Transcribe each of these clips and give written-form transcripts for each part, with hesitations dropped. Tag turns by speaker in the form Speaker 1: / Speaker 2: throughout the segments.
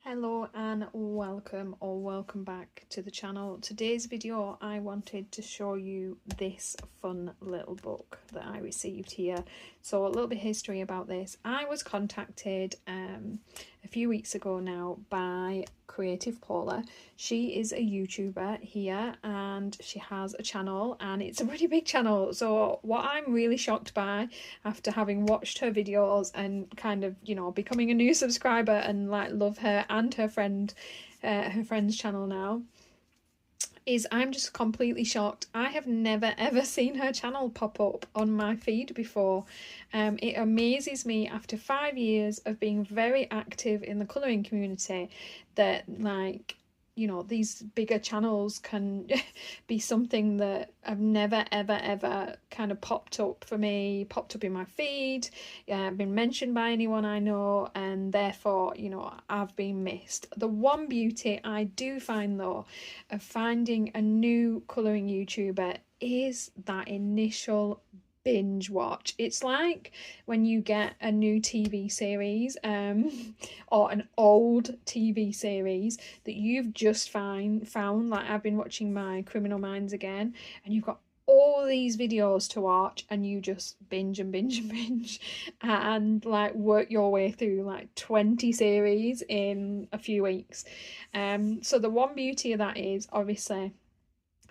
Speaker 1: Hello and welcome back to the channel. Today's video I wanted to show you this fun little book that I received here. So a little bit of history about this. I was contacted a few weeks ago now by Creative Paula. She is a YouTuber here and she has a channel, and it's a pretty big channel. So what I'm really shocked by, after having watched her videos and kind of, becoming a new subscriber and like love her and her friend's channel now, is I'm just completely shocked. I have never ever seen her channel pop up on my feed before. It amazes me, after 5 years of being very active in the colouring community, that these bigger channels can be something that I've never ever kind of popped up for me, popped up in my feed, been mentioned by anyone I know, and therefore, I've been missed. The one beauty I do find though of finding a new colouring YouTuber is that initial binge watch. It's like when you get a new TV series or an old TV series that you've just found, like I've been watching my Criminal Minds again, and you've got all these videos to watch and you just binge and like work your way through like 20 series in a few weeks. So the one beauty of that is, obviously,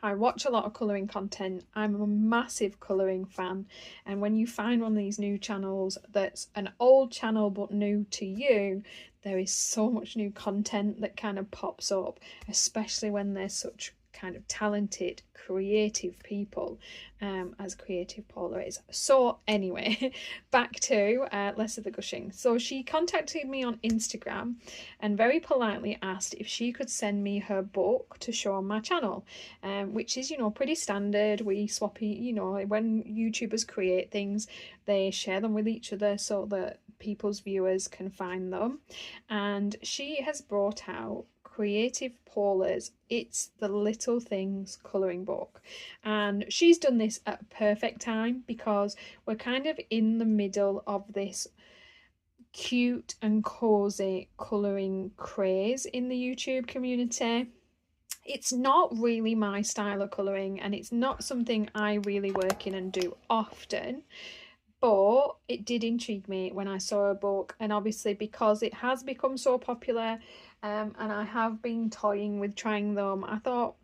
Speaker 1: I watch a lot of colouring content. I'm a massive colouring fan, and when you find one of these new channels that's an old channel but new to you, there is so much new content that kind of pops up, especially when there's such kind of talented, creative people as Creative Paula is. So anyway, back to less of the gushing. So she contacted me on Instagram and very politely asked if she could send me her book to show on my channel, which is, pretty standard. We swap, when YouTubers create things, they share them with each other so that people's viewers can find them. And she has brought out Creative Paula's It's the Little Things colouring book, and she's done this at a perfect time because we're kind of in the middle of this cute and cozy colouring craze in the YouTube community. It's not really my style of colouring, and it's not something I really work in and do often, but it did intrigue me when I saw a book. And obviously, because it has become so popular, and I have been toying with trying them, I thought,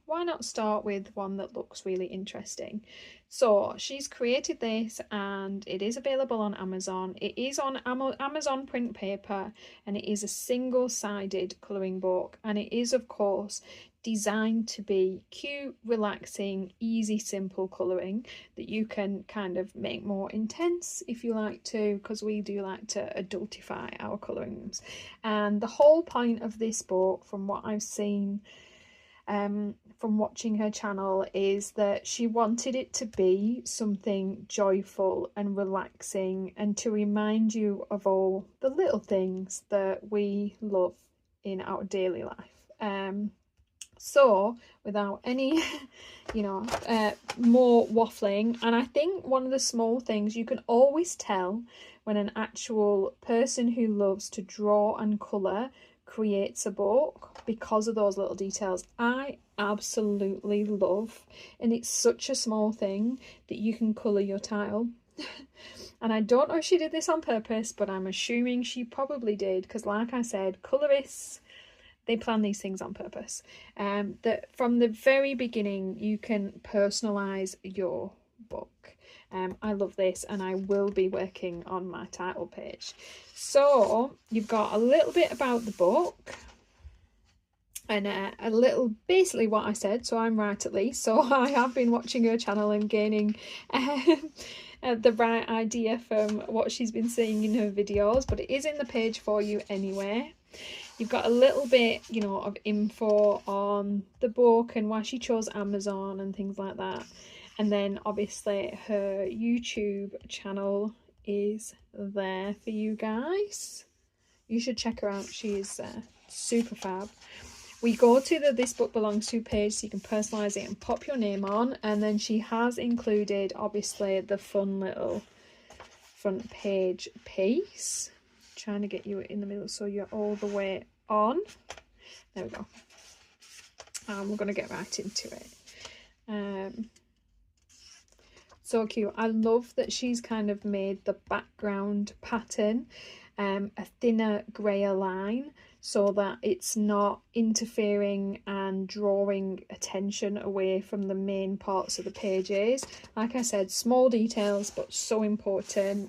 Speaker 1: why not start with one that looks really interesting. So she's created this, and it is available on Amazon. It is on Amazon print paper, and it is a single-sided colouring book, and it is, of course, designed to be cute, relaxing, easy, simple colouring that you can kind of make more intense if you like to, because we do like to adultify our colourings. And the whole point of this book, from what I've seen from watching her channel, is that she wanted it to be something joyful and relaxing, and to remind you of all the little things that we love in our daily life. So without any more waffling, and I think one of the small things you can always tell when an actual person who loves to draw and colour creates a book, because of those little details. I absolutely love, and it's such a small thing, that you can colour your title. And I don't know if she did this on purpose, but I'm assuming she probably did, because like I said, colourists, they plan these things on purpose. That from the very beginning you can personalise your book. I love this, and I will be working on my title page. So you've got a little bit about the book, and a little, basically what I said, so I'm right at least. So I have been watching her channel and gaining the right idea from what she's been saying in her videos, but it is in the page for you anyway. You've got a little bit, of info on the book and why she chose Amazon and things like that. And then obviously her YouTube channel is there for you guys. You should check her out. She is super fab. We go to the This Book Belongs To page, so you can personalise it and pop your name on. And then she has included, obviously, the fun little front page piece. Trying to get you in the middle so you're all the way on. There we go. And we're going to get right into it. So cute. I love that she's kind of made the background pattern a thinner grayer line, so that it's not interfering and drawing attention away from the main parts of the pages. Like I said, small details but so important.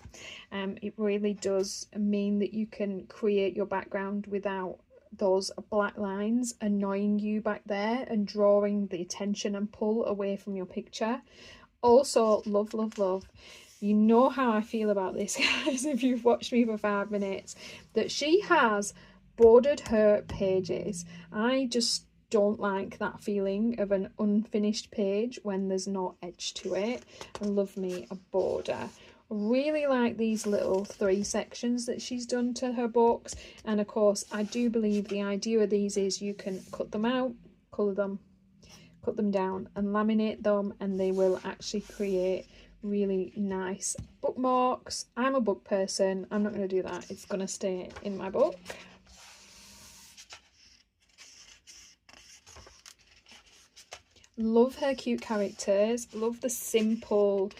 Speaker 1: It really does mean that you can create your background without those black lines annoying you back there and drawing the attention and pull away from your picture. Also, love, love, love. You know how I feel about this, guys, if you've watched me for 5 minutes, that she has bordered her pages. I just don't like that feeling of an unfinished page when there's no edge to it. I love me a border. Really like these little 3 sections that she's done to her books, and of course I do believe the idea of these is you can cut them out, colour them, cut them down and laminate them, and they will actually create really nice bookmarks. I'm a book person. I'm not going to do that. It's going to stay in my book. Love her cute characters. Love the simple,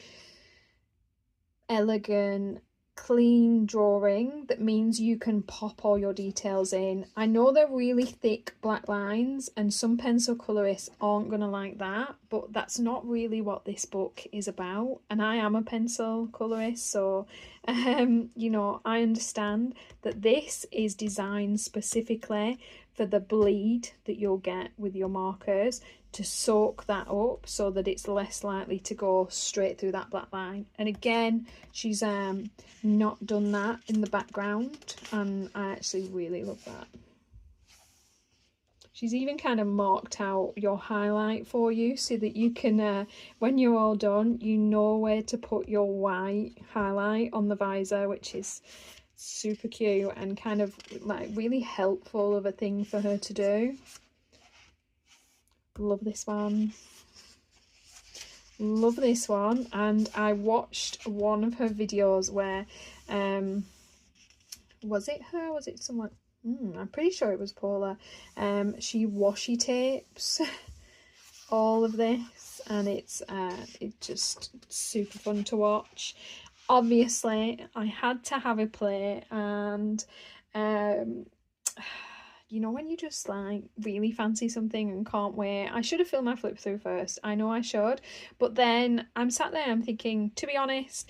Speaker 1: elegant, clean drawing that means you can pop all your details in. I know they're really thick black lines and some pencil colorists aren't gonna like that, but that's not really what this book is about, and I am a pencil colorist, so you know, I understand that this is designed specifically for the bleed that you'll get with your markers, to soak that up so that it's less likely to go straight through that black line. And again, she's not done that in the background, and I actually really love that. She's even kind of marked out your highlight for you so that you can, when you're all done, you know where to put your white highlight on the visor, which is super cute and kind of like really helpful of a thing for her to do. Love this one. Love this one. And I watched one of her videos where was it her, was it someone, I'm pretty sure it was Paula. She washi tapes all of this, and it's just super fun to watch. Obviously I had to have a play, and you know, when you just like really fancy something and can't wait. I should have filmed my flip through first. I know I should, but then I'm sat there, I'm thinking, to be honest,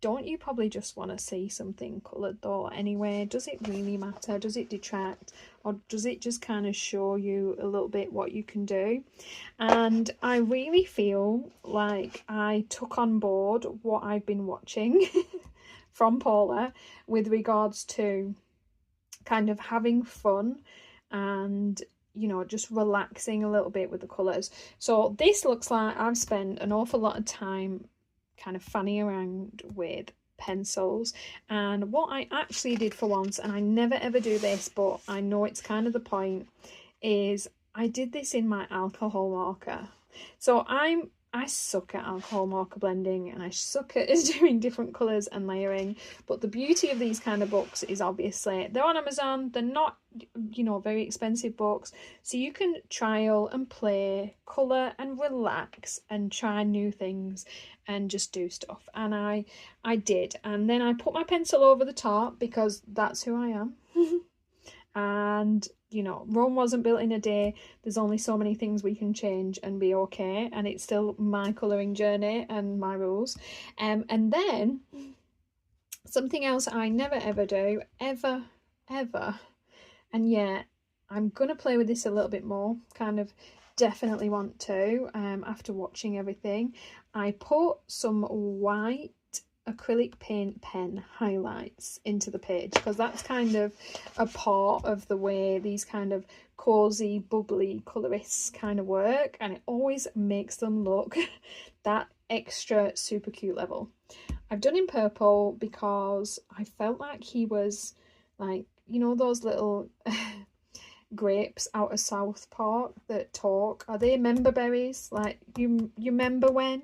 Speaker 1: don't you probably just want to see something coloured though anyway? Does it really matter? Does it detract? Or does it just kind of show you a little bit what you can do? And I really feel like I took on board what I've been watching from Paula with regards to kind of having fun and, you know, just relaxing a little bit with the colours. So this looks like I've spent an awful lot of time kind of fanning around with pencils, and what I actually did for once, and I never ever do this, but I know it's kind of the point, is I did this in my alcohol marker. So I suck at alcohol marker blending, and I suck at doing different colours and layering, but the beauty of these kind of books is obviously they're on Amazon, they're not, you know, very expensive books, so you can trial and play, colour and relax and try new things and just do stuff. And I did, and then I put my pencil over the top because that's who I am. And you know, Rome wasn't built in a day. There's only so many things we can change and be okay, and it's still my colouring journey and my rules. And then something else I never ever do, ever, and yet I'm gonna play with this a little bit more, kind of definitely want to, after watching everything. I put some white acrylic paint pen highlights into the page, because that's kind of a part of the way these kind of cozy bubbly colorists kind of work, and it always makes them look that extra super cute level. I've done in purple because I felt like he was like, you know, those little grapes out of South Park that talk. Are they member berries? Like, you remember when?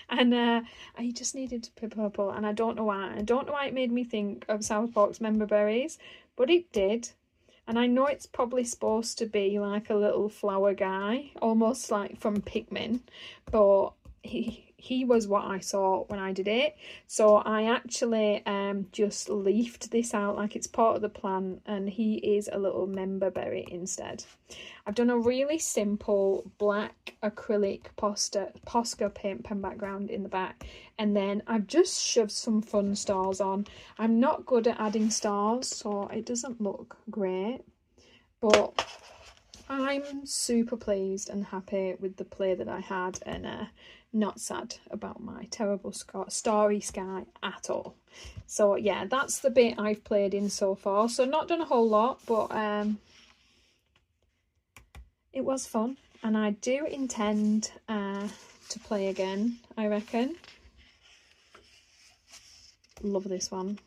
Speaker 1: And I just needed to be purple, and I don't know why. I don't know why it made me think of South Park's Member Berries, but it did. And I know it's probably supposed to be like a little flower guy, almost like from Pikmin, but he was what I saw when I did it. So I actually just leafed this out like it's part of the plan, and he is a little member berry instead. I've done a really simple black acrylic Posca paint pen background in the back, and then I've just shoved some fun stars on. I'm not good at adding stars, so it doesn't look great, but I'm super pleased and happy with the play that I had, and not sad about my terrible starry sky at all. So yeah, that's the bit I've played in so far. So not done a whole lot, but it was fun, and I do intend to play again, I reckon. Love this one.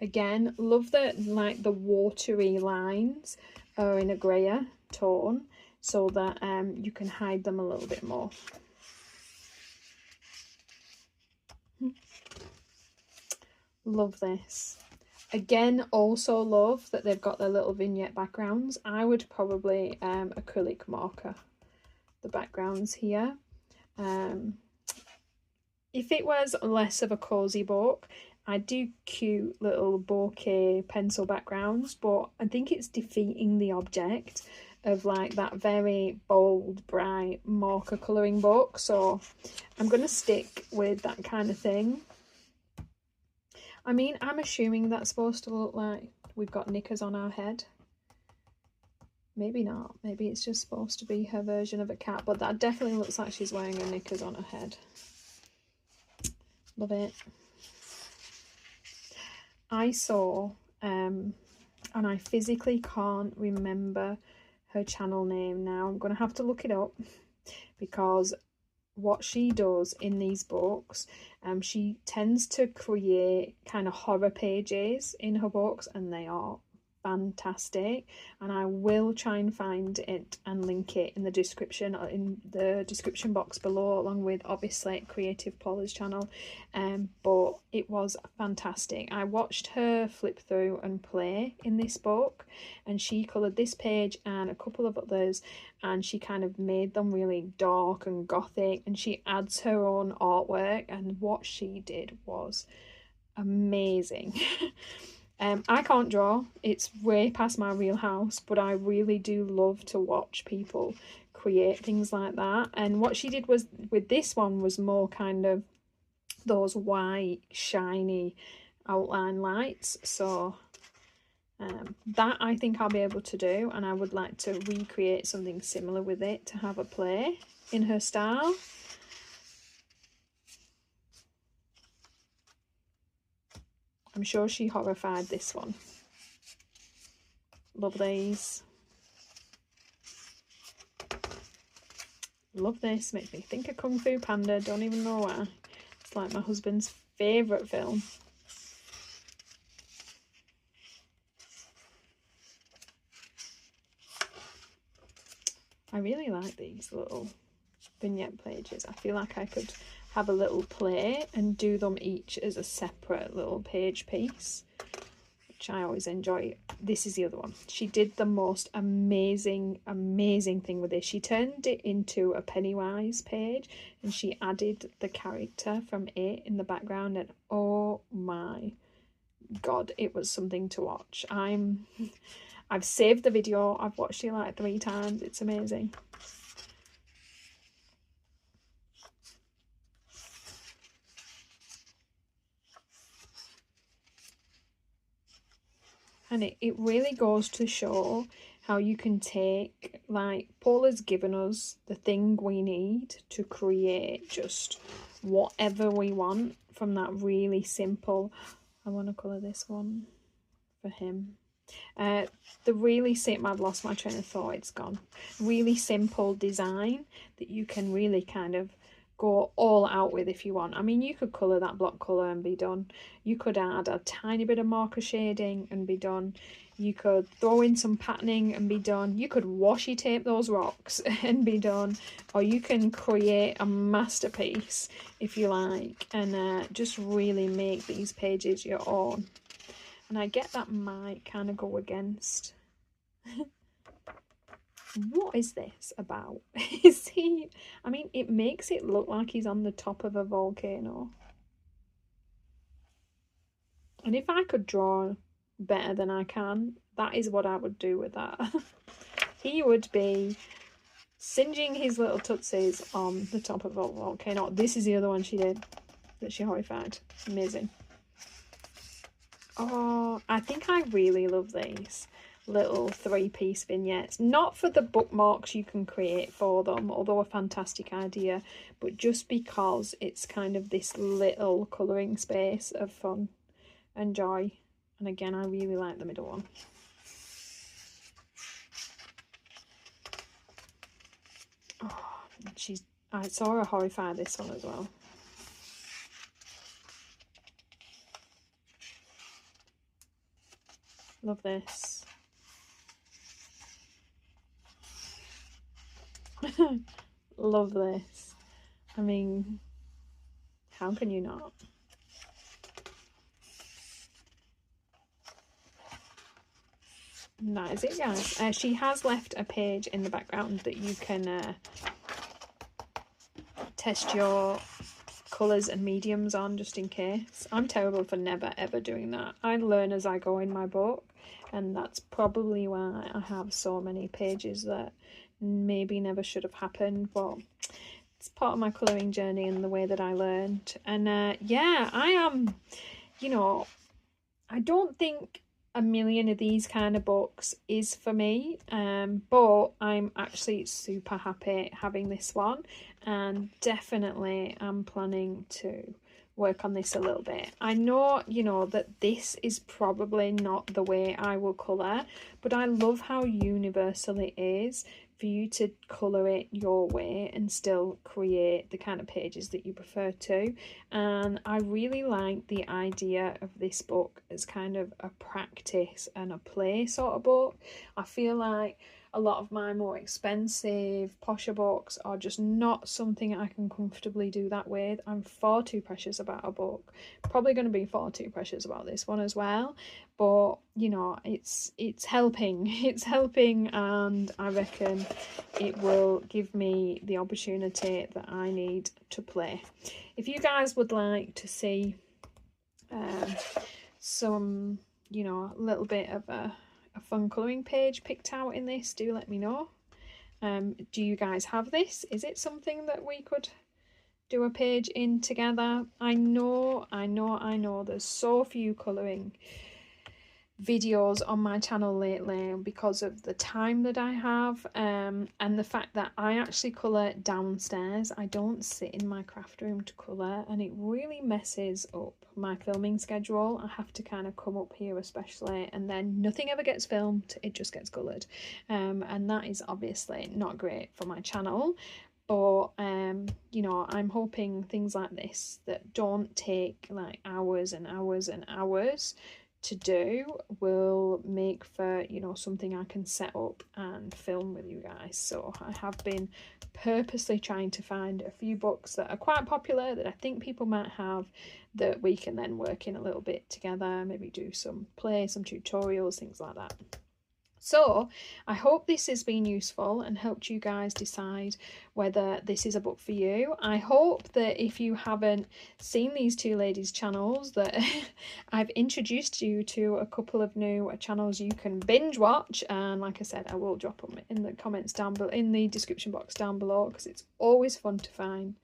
Speaker 1: Again, love that like the watery lines are in a grayer tone, so that you can hide them a little bit more. Love this. Again, also love that they've got their little vignette backgrounds. I would probably acrylic marker the backgrounds here. If it was less of a cozy book, I'd do cute little bokeh pencil backgrounds, but I think it's defeating the object of like that very bold, bright marker colouring book. So I'm going to stick with that kind of thing. I mean, I'm assuming that's supposed to look like we've got knickers on our head. Maybe not. Maybe it's just supposed to be her version of a cat, but that definitely looks like she's wearing her knickers on her head. Love it. I saw, and I physically can't remember her channel name now. I'm going to have to look it up, because what she does in these books, she tends to create kind of horror pages in her books, and they are fantastic, and I will try and find it and link it in the description box below, along with obviously Creative Paula's channel. But it was fantastic. I watched her flip through and play in this book, and she coloured this page and a couple of others, and she kind of made them really dark and gothic, and she adds her own artwork, and what she did was amazing. I can't draw, it's way past my wheelhouse, but I really do love to watch people create things like that. And what she did was, with this one, was more kind of those white, shiny outline lights. So that I think I'll be able to do, and I would like to recreate something similar with it to have a play in her style. I'm sure she horrified this one. Love these. Love this. Makes me think of Kung Fu Panda. Don't even know why. It's like my husband's favourite film. I really like these little vignette pages. I feel like I could have a little play and do them each as a separate little page piece, which I always enjoy. This is the other one. She did the most amazing thing with this. She turned it into a Pennywise page, and she added the character from It in the background, and oh my god, it was something to watch. I've saved the video. I've watched it like 3 times. It's amazing. And it really goes to show how you can take, like, Paula's given us the thing we need to create just whatever we want from that really simple, I want to colour this one for him. The really simple, I've lost my train of thought, it's gone. Really simple design that you can really kind of go all out with if you want. I mean, you could colour that block colour and be done. You could add a tiny bit of marker shading and be done. You could throw in some patterning and be done. You could washi tape those rocks and be done. Or you can create a masterpiece if you like, and just really make these pages your own. And I get that might kind of go against. What is this about? Is he... I mean, it makes it look like he's on the top of a volcano. And if I could draw better than I can, that is what I would do with that. He would be singeing his little tootsies on the top of a volcano. This is the other one she did that she horrified. Amazing. Oh, I think I really love these little 3-piece vignettes. Not for the bookmarks you can create for them, although a fantastic idea, but just because it's kind of this little colouring space of fun and joy. And again, I really like the middle one. Oh, I saw her horrify this one as well. Love this. Love this. I mean, how can you not? And that is it, guys. She has left a page in the background that you can test your colours and mediums on, just in case. I'm terrible for never ever doing that. I learn as I go in my book, and that's probably why I have so many pages that maybe never should have happened, but it's part of my colouring journey and the way that I learned. And yeah, I am, you know, I don't think a million of these kind of books is for me, but I'm actually super happy having this one, and definitely I'm planning to work on this a little bit. I know, you know, that this is probably not the way I will colour, but I love how universal it is for you to colour it your way and still create the kind of pages that you prefer to. And I really like the idea of this book as kind of a practice and a play sort of book. I feel like a lot of my more expensive, posher books are just not something I can comfortably do that with. I'm far too precious about a book. Probably going to be far too precious about this one as well. But, you know, it's helping. It's helping, and I reckon it will give me the opportunity that I need to play. If you guys would like to see some, you know, a little bit of a fun colouring page picked out in this, do let me know. Do you guys have this? Is it something that we could do a page in together? I know there's so few colouring videos on my channel lately because of the time that I have, and the fact that I actually colour downstairs. I don't sit in my craft room to colour, and it really messes up my filming schedule. I have to kind of come up here especially, and then nothing ever gets filmed, it just gets coloured, and that is obviously not great for my channel. But you know, I'm hoping things like this that don't take like hours and hours and hours to do will make for, you know, something I can set up and film with you guys. So I have been purposely trying to find a few books that are quite popular that I think people might have, that we can then work in a little bit together, maybe do some play, some tutorials, things like that. So I hope this has been useful and helped you guys decide whether this is a book for you. I hope that if you haven't seen these two ladies' channels, that I've introduced you to a couple of new channels you can binge watch. And like I said, I will drop them in the comments down below, in the description box down below, because it's always fun to find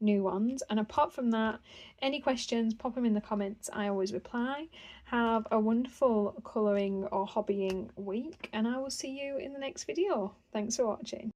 Speaker 1: new ones. And apart from that, any questions, pop them in the comments. I always reply. Have a wonderful colouring or hobbying week, and I will see you in the next video. Thanks for watching.